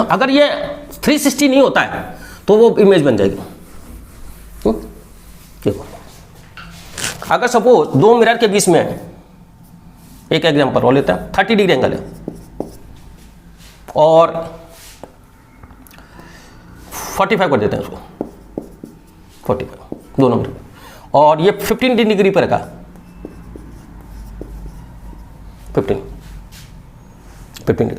अगर ये 360 नहीं होता है तो वो इमेज बन जाएगी। देखो, अगर सपोज दो मिरर के बीच में एक एग्जांपल और लेते हैं, 30 डिग्री एंगल है और 45 कर देते हैं उसको, 45 दोनों मिरर, और ये 15 डिग्री पर रखा, 15 डिग्री,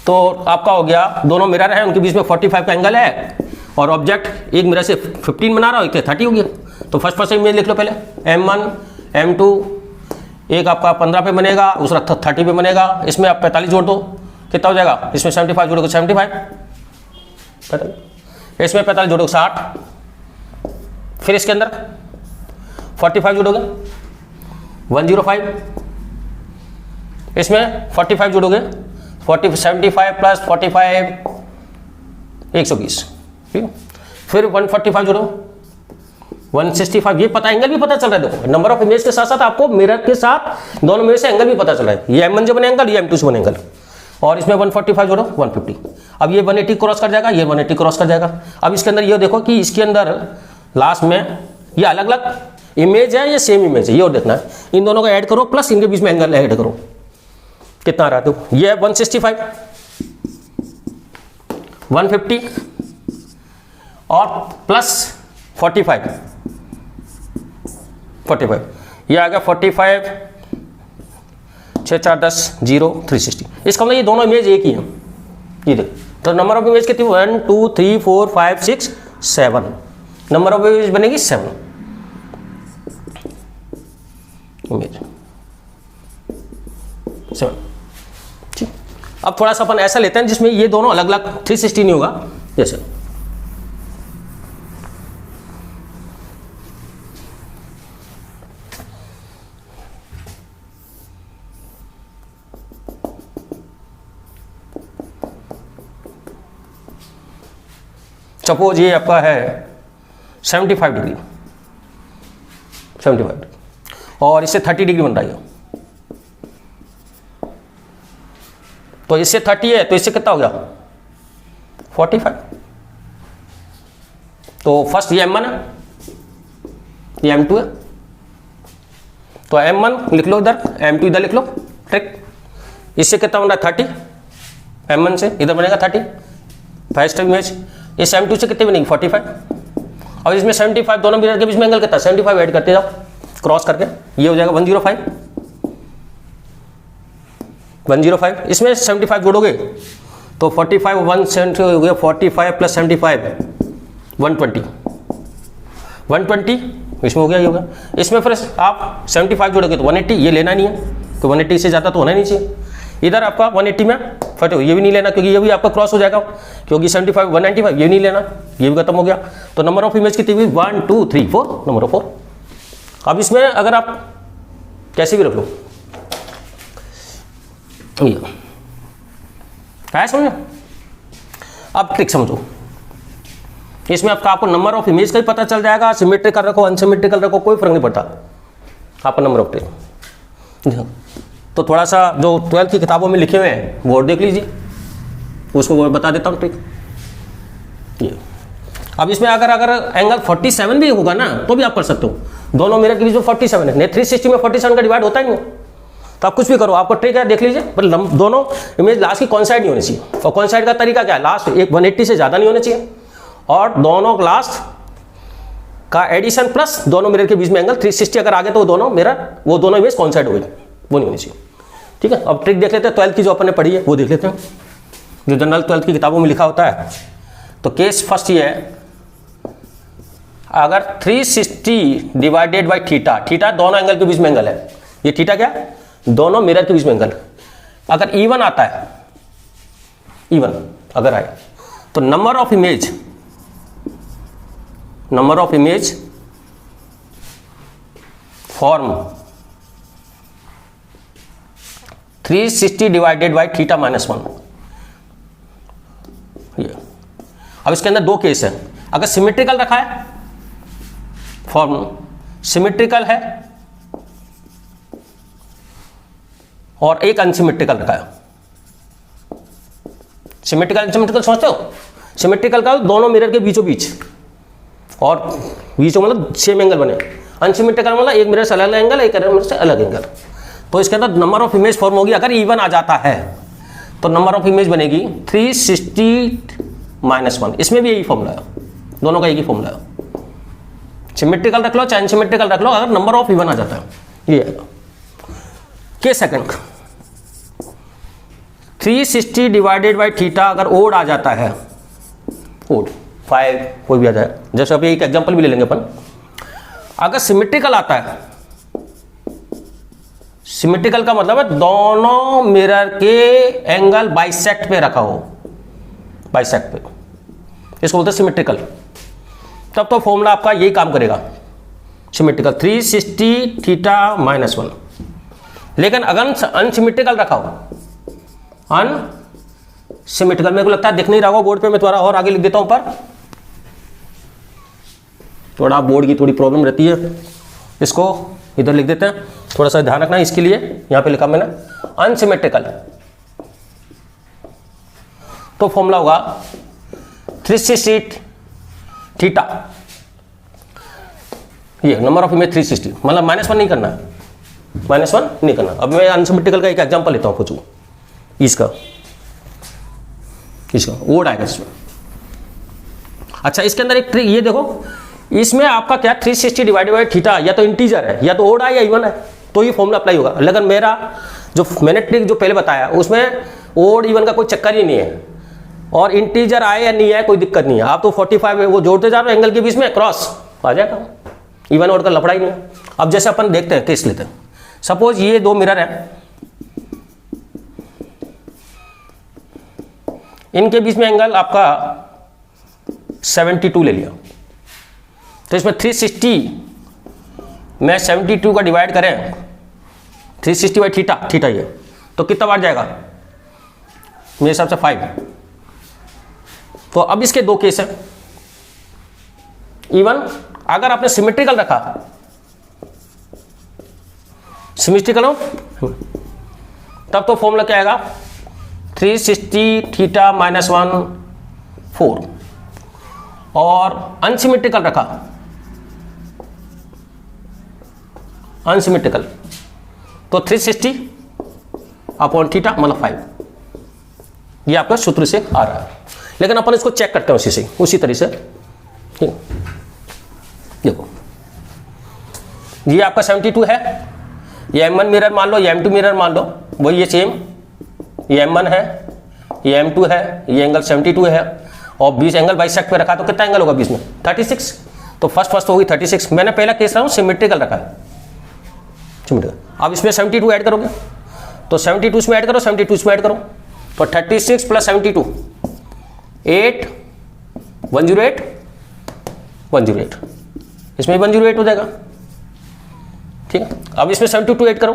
तो आपका हो गया दोनों मिरर है, उनके बीच में 45 का एंगल है और ऑब्जेक्ट एक मिरर से 15 बना रहा हो, एक 30 हो गया। तो फर्स्ट पर्सन इमेज लिख लो पहले, M1 M2, एक आपका 15 पे बनेगा, दूसरा 30 पे बनेगा। इसमें आप 45 जोड़ दो, कितना हो जाएगा, इसमें 75 जोड़ोगे 75, इसमें 45 जोड़ोगे 60, फिर इसके अंदर 45 जोड़ोगे 105, इसमें 45 जोड़ोगे 75 प्लस 45 120, ठीक है। फिर 145 जोड़ो 165, ये पता एंगल भी पता चल रहा है। देखो नंबर ऑफ इमेज के साथ साथ आपको मिरर के साथ दोनों में से एंगल भी पता चल रहा है, ये M1 से बने एंगल, ये M2 से बने एंगल, और इसमें 145 जोड़ो 150। अब ये 180 क्रॉस कर जाएगा, ये 180 क्रॉस कर जाएगा। अब इसके अंदर ये देखो कि इसके अंदर लास्ट में ये अलग अलग इमेज है, ये सेम इमेज है, ये और देखना है। इन दोनों को ऐड करो प्लस इनके बीच में एंगल ऐड करो, कितना आ रहा है। तो ये 165 150 और प्लस 45 ये आ गया 45 6 4 10 0 360। इसका मतलब ये दोनों इमेज एक ही है। ये देखो, तो नंबर ऑफ इमेज कितनी, 1 2 3 4 5 6 7, नंबर ऑफ इमेज बनेगी 7 इमेज, 7। ठीक, अब थोड़ा सा अपन ऐसा लेते हैं जिसमें ये दोनों अलग अलग 360 नहीं होगा। जैसे सपोज ये आपका है 75 डिग्री और इससे 30 डिग्री बन रही है, तो इससे 30 है तो इससे कितना हो गया 45। तो फर्स्ट ये M1 है, ये M2 है, तो M1 लिख लो इधर, M2 इधर लिख लो, ठीक। इससे कितना बन रहा है 30, M1 से इधर बनेगा 30 फर्स्ट इमेज। इस M2 से कितनी बनेगी 45, और इसमें 75 दोनों मिरर के बीच में एंगल कितना 75 ऐड करते जाओ क्रॉस करके, ये हो जाएगा 105। इसमें 75 जोड़ोगे तो 45 170 हो गया, 45 प्लस 75 120 इसमें हो गया, ये हो गया। इसमें फिर आप 75 जोड़ोगे तो 180, ये लेना नहीं है तो 180 से ज़्यादा तो होना नहीं चाहिए। इधर आपका 180 में फटो, ये भी नहीं लेना क्योंकि ये भी आपका क्रॉस हो जाएगा, क्योंकि 75 195 ये नहीं लेना, ये भी खत्म हो गया। तो नंबर ऑफ इमेज कितनी हुई 1 2 3 4, नंबर ऑफ 4। अब इसमें अगर आप कैसे भी रख लो, है समझो। अब ट्रिक समझो, इसमें आपको नंबर ऑफ इमेज का ही पता चल जाएगा, सिमेट्रिकल रखो अनसिमेट्रिकल रखो कोई फर्क नहीं पड़ता, आपका नंबर ऑफ ट्रिक। तो थोड़ा सा जो 12th की किताबों में लिखे हुए हैं वो देख लीजिए, उसको वो बता देता हूँ ट्रिक। ये अब इसमें अगर एंगल 47 भी होगा ना तो भी आप कर सकते हो, दोनों मिरर के बीच में 47 है, नहीं 360 में 47 का डिवाइड होता ही नहीं, तो आप कुछ भी करो, आपको ट्रिक है देख लीजिए। पर दोनों इमेज लास्ट की कॉन्साइड नहीं होनी चाहिए, और कॉन्साइड का तरीका क्या है, लास्ट एक 180 से ज़्यादा नहीं होना चाहिए, और दोनों लास्ट का एडिशन प्लस दोनों मिरर के बीच में एंगल 360 अगर आगे तो दोनों इमेज कॉन्साइड होगी, वो नहीं होनी चाहिए। ठीक है, अब ट्रिक देख लेते हैं 12th की जो अपन ने पढ़ी है वो देख लेते हैं, जो जनरल 12th की किताबों में लिखा होता है। तो केस फर्स्ट ये है, अगर 360 डिवाइडेड बाई थीटा दोनों एंगल के बीच में एंगल है, ये थीटा क्या दोनों मिरर के बीच में एंगल, अगर इवन आता है, इवन अगर आए तो number of image form 360 divided by theta -1। ये अब इसके अंदर दो केस है, अगर सिमेट्रिकल रखा है, फॉर्म सिमेट्रिकल है और एक अनसिमेट्रिकल रखा है। सिमेट्रिकल अनसिमेट्रिकल समझते हो? सिमेट्रिकल का दोनों मिरर के बीचों बीच और बीचों मतलब सेम एंगल बने। अनसिमेट्रिकल मतलब एक मिरर से अलग एंगल, एक मिरर से अलग एंगल। तो इसके अंदर नंबर ऑफ इमेज फॉर्म होगी। अगर इवन आ जाता है तो नंबर ऑफ इमेज बनेगी 360-1। इसमें भी यही फॉर्मूला है, दोनों का एक ही फॉर्मूला है। सिमेट्रिकल रख लो चाहे अनसिमेट्रिकल रख लो, अगर नंबर ऑफ इवन आ जाता है ये आएगा। के सेकंड 360 डिवाइडेड बाई थीटा अगर ओड आ जाता है, ओड 5 कोई भी आ जाए, जैसे अभी एक एग्जांपल भी ले लेंगे अपन। अगर सिमेट्रिकल आता है, सिमेट्रिकल का मतलब है दोनों मिरर के एंगल बाइसेक्ट पे रखा हो, बाइसेक्ट पे, इसको बोलते हैं सिमेट्रिकल। तब तो फॉर्मूला आपका यही काम करेगा, सिमेट्रिकल 360 थीटा -1। लेकिन अगर अनसिमेट्रिकल रखा हो, अनसिमेट्रिकल, मेरे को लगता है दिख नहीं रहा होगा बोर्ड पे, मैं थोड़ा और आगे लिख देता हूं पर, थोड़ा बोर्ड की थोड़ी प्रॉब्लम रहती है, इसको इधर लिख देते हैं, थोड़ा सा ध्यान रखना इसके लिए। यहां पे लिखा मैंने अनसिमेट्रिकल, तो फॉर्मूला होगा 360 थीटा, ये नंबर ऑफ इमेज 360, मतलब -1 नहीं करना है, -1 नहीं करना। अब मैं अनसिमेट्रिकल का एक एग्जांपल लेता हूं, पूछू इसका ओड आएगा इसमें। अच्छा, इसके अंदर एक ट्रिक ये देखो, इसमें आपका क्या 360 डिवाइडेड बाई थीटा या तो इंटीजर है, या तो ओड है या इवन है, तो ये फॉर्मूला अप्लाई होगा। लेकिन मेरा जो मैंने ट्रिक जो पहले बताया उसमें ओड इवन का कोई चक्कर ही नहीं है, और इंटीजर आए या नहीं आए कोई दिक्कत नहीं है। आप तो 45 वो जोड़ते जा रहे हो एंगल के बीच में, क्रॉस आ जाएगा, इवन ओड का लफड़ा ही नहीं है। अब जैसे अपन देखते हैं, केस लेते हैं, सपोज ये दो मिरर है, इनके बीच में एंगल आपका 72 ले लिया, तो इसमें 360 में 72 का डिवाइड करें 360 बाई थीटा, थीटा ये, तो कितना बार जाएगा मेरे हिसाब से 5। तो अब इसके दो केस हैं, इवन अगर आपने सिमेट्रिकल रखा, सिमेट्रिकल हो तब तो फॉर्मूला क्या आएगा 360 थीटा -1 4, और अनसिमेट्रिकल रखा, अनसिमेट्रिकल तो 360 अपॉन थीटा मतलब 5, ये आपका सूत्र से आ रहा है। लेकिन अपन इसको चेक करते हैं उसी तरह से, ठीक, देखो ये आपका 72 है, ये M1 मिरर मान लो, ये M2 मिरर मान लो, वही ये सेम, ये M1 है, ये M2 है, ये एंगल 72 है, और 20 एंगल बाइसेक्ट पे रखा, तो कितना एंगल होगा बीच में 36, तो फर्स्ट होगी 36। मैंने पहला केस रहा हूँ सिमेट्रिकल रखा है, सिमेट्रिकल। अब इसमें 72 ऐड करोगे तो 72 इसमें ऐड करो, 72 इसमें ऐड करो, तो 36 + 72 8 108 108, इसमें 108 हो जाएगा, ठीक है। अब इसमें 72 ऐड करो,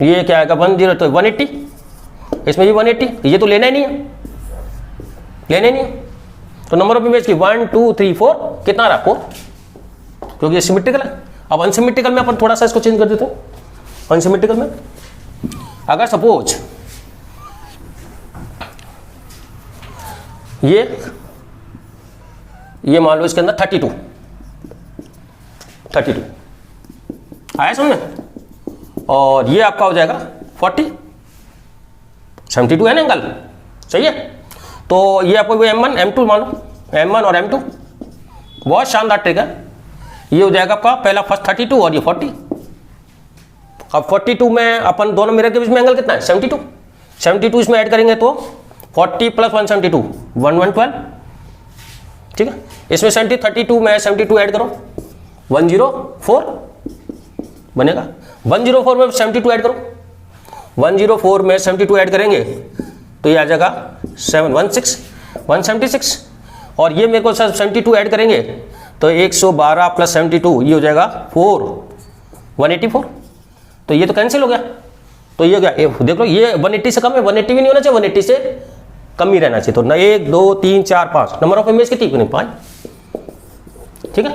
ये क्या आएगा 10 तो 180, इसमें भी 180, ये तो लेना ही नहीं है, लेना ही नहीं है। तो नंबर ऑफ इमेज की 1 2 3 4 कितना आ रहा है 4, क्योंकि ये सिमेट्रिकल है। अब अनसिमेट्रिकल में अपन थोड़ा सा इसको चेंज कर देते हैं। अनसिमेट्रिकल में अगर सपोज ये मान लो इसके अंदर 32 आया समझ, और ये आपका हो जाएगा 40, 72 है ना एंगल, सही है। तो ये आपको M1 M2 मान लो, M1 और M2, बहुत शानदार ट्रिक है। ये हो जाएगा आपका पहला फर्स्ट 32 और ये 40। अब 42 में अपन दोनों मिरर के बीच में एंगल कितना है 72, 72 इसमें ऐड करेंगे तो 40 + 172 112, ठीक है। इसमें 32 में 72 ऐड करो 104 बनेगा, 104 में 72 ऐड करो, 104 में 72 ऐड करेंगे तो ये आ जाएगा 176, और ये मेरे को 72 ऐड करेंगे तो 112 + 72 ये हो जाएगा 184, तो ये तो कैंसिल हो गया। तो ये हो गया, देख लो ये 180 से कम है, 180 भी नहीं होना चाहिए, 180 से कम ही रहना चाहिए। तो ना 1 2 3 4 5 नंबर ऑफ इमेज कितनी बनी 5, ठीक है।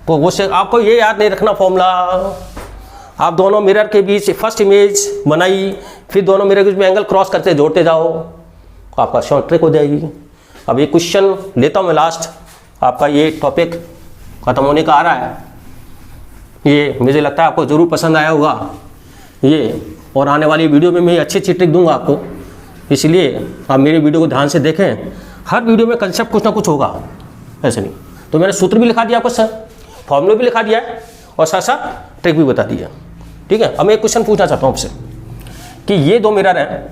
तो वो से आपको ये याद नहीं रखना फॉर्मूला। आप दोनों मिरर के बीच फर्स्ट इमेज बनाई, फिर दोनों मिरर के बीच में एंगल क्रॉस करते जोड़ते जाओ, आपका शॉर्ट ट्रिक हो जाएगी। अब ये क्वेश्चन लेता हूँ मैं लास्ट, आपका ये टॉपिक खत्म होने का आ रहा है। ये मुझे लगता है आपको ज़रूर पसंद आया होगा ये, और आने वाली वीडियो में मैं अच्छी ट्रिक दूंगा आपको, इसलिए आप मेरी वीडियो को ध्यान से देखें। हर वीडियो में कंसेप्ट कुछ ना कुछ होगा, ऐसे नहीं। तो मैंने सूत्र भी लिखा दिया आपको सर, फॉर्मूला भी लिखा दिया है और साथ साथ ट्रिक भी बता दी है, ठीक है। अब मैं एक क्वेश्चन पूछना चाहता हूँ आपसे कि ये दो मिरर हैं,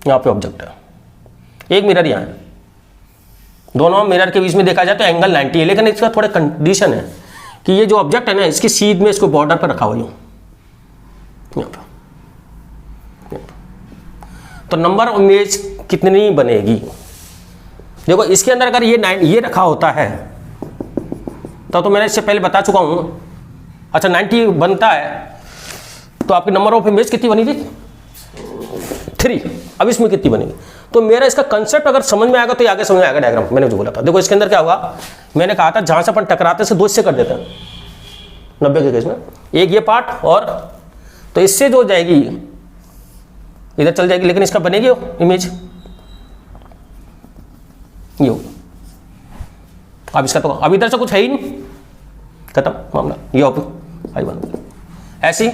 यहाँ पे ऑब्जेक्ट है, एक मिरर यहाँ है, दोनों मिरर के बीच में देखा जाए तो एंगल 90 है, लेकिन इसका थोड़ा कंडीशन है कि ये जो ऑब्जेक्ट है ना इसकी सीध में इसको बॉर्डर पर रखा हुआ हूँ यहाँ पर। तो नंबर ऑफ इमेज कितनी बनेगी? देखो इसके अंदर अगर ये रखा होता है तो मैंने इससे पहले बता चुका हूँ। अच्छा 90 बनता है तो आपकी नंबर ऑफ इमेज कितनी बनी थी 3। अब इसमें कितनी बनेगी? तो मेरा इसका कंसेप्ट अगर समझ में आएगा तो ये आगे समझ में आएगा डायग्राम। मैंने जो बोला था, देखो इसके अंदर क्या होगा, मैंने कहा था जहां से अपन टकराते से 2 हिस्से कर देते हैं 90 के केस में, एक ये पार्ट और, तो इससे जो जाएगी इधर चल जाएगी, लेकिन इसका बनेगी इमेज ये हो। अब इसका तो अब इधर से कुछ है ही नहीं, खत्म मामला, ये आई बन ऐसी।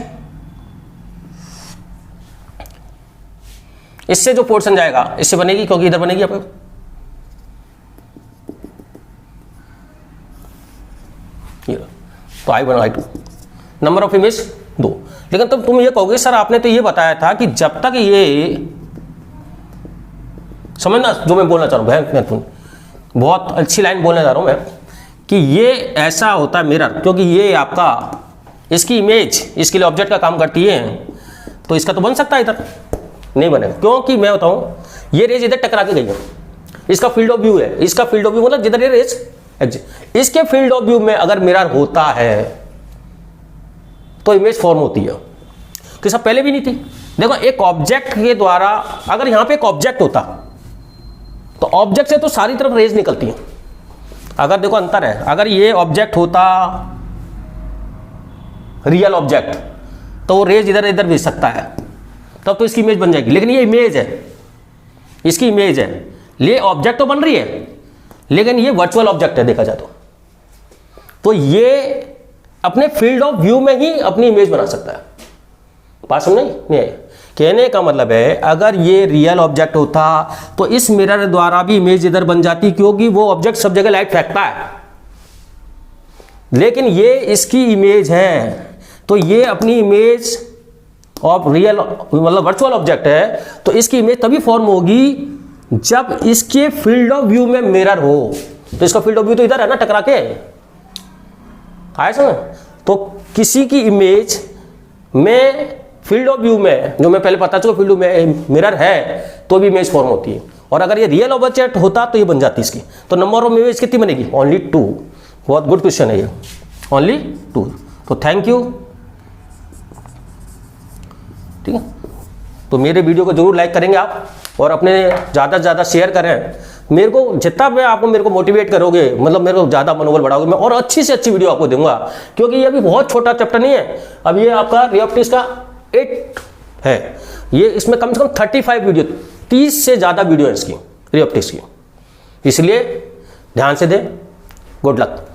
इससे जो पोर्शन जाएगा इससे बनेगी, क्योंकि इधर बनेगी आपको ये, तो आई 1 I2 नंबर ऑफ इमेज 2। लेकिन तुम ये कहोगे सर आपने तो ये बताया था कि जब तक ये, समझना जो मैं बोलना चाह रहा हूँ, बहुत अच्छी लाइन बोलने जा रहा हूँ मैं, कि ये ऐसा होता है मिरर, क्योंकि ये आपका इसकी इमेज इसके लिए ऑब्जेक्ट का काम करती है, तो इसका तो बन सकता है, इधर नहीं बनेगा। क्योंकि मैं बताऊं ये रेज इधर टकरा के गई है, इसका फील्ड ऑफ व्यू है, इसका फील्ड ऑफ व्यू मतलब जिधर ये रेज एग्जिट, इसके फील्ड ऑफ व्यू में अगर मिरर होता है तो इमेज फॉर्म होती है, कि सब पहले भी नहीं थी। देखो एक ऑब्जेक्ट के द्वारा, अगर यहां पे एक ऑब्जेक्ट होता तो ऑब्जेक्ट से तो सारी तरफ रेज निकलती है। अगर देखो अंतर है, अगर ये ऑब्जेक्ट होता रियल ऑब्जेक्ट तो वो रेज इधर इधर भेज सकता है, तब तो इसकी इमेज बन जाएगी। लेकिन ये इमेज है, इसकी इमेज है, ये ऑब्जेक्ट तो बन रही है लेकिन ये वर्चुअल ऑब्जेक्ट है देखा जाए तो ये अपने फील्ड ऑफ व्यू में ही अपनी इमेज बना सकता है। बात समझ नहीं है? कहने का मतलब है अगर ये रियल ऑब्जेक्ट होता तो इस मिरर द्वारा भी इमेज इधर बन जाती, क्योंकि वो ऑब्जेक्ट सब जगह लाइट फेंकता है। लेकिन ये इसकी इमेज है, तो ये अपनी इमेज ऑफ रियल मतलब वर्चुअल ऑब्जेक्ट है, तो इसकी इमेज तभी फॉर्म होगी जब इसके फील्ड ऑफ व्यू में मिरर हो। तो इसका फील्ड ऑफ व्यू तो इधर है ना, टकरा के आया समझ। तो किसी की इमेज में फील्ड ऑफ व्यू में, जो मैं पहले बता चुका फील्ड में मिरर है, तो भी इमेज फॉर्म होती है। और अगर ये रियल ऑब्जेक्ट होता तो ये बन जाती इसकी। तो नंबर ऑफ इमेज कितनी बनेगी? ओनली 2। बहुत गुड क्वेश्चन है ये, ओनली 2। तो थैंक यू, ठीक है। तो मेरे वीडियो को जरूर लाइक करेंगे आप, और अपने ज़्यादा से ज़्यादा शेयर करें। मेरे को जितना मैं आपको मेरे को मोटिवेट करोगे, मतलब मेरे को ज़्यादा मनोबल बढ़ाओगे, मैं और अच्छी से अच्छी वीडियो आपको दूंगा। क्योंकि ये अभी बहुत छोटा चैप्टर नहीं है, अब ये आपका रे ऑप्टिक्स का 8 है। ये इसमें कम से कम 35 वीडियो, 30 से ज़्यादा वीडियो है इसकी रे ऑप्टिक्स की, इसलिए ध्यान से दें। Good luck.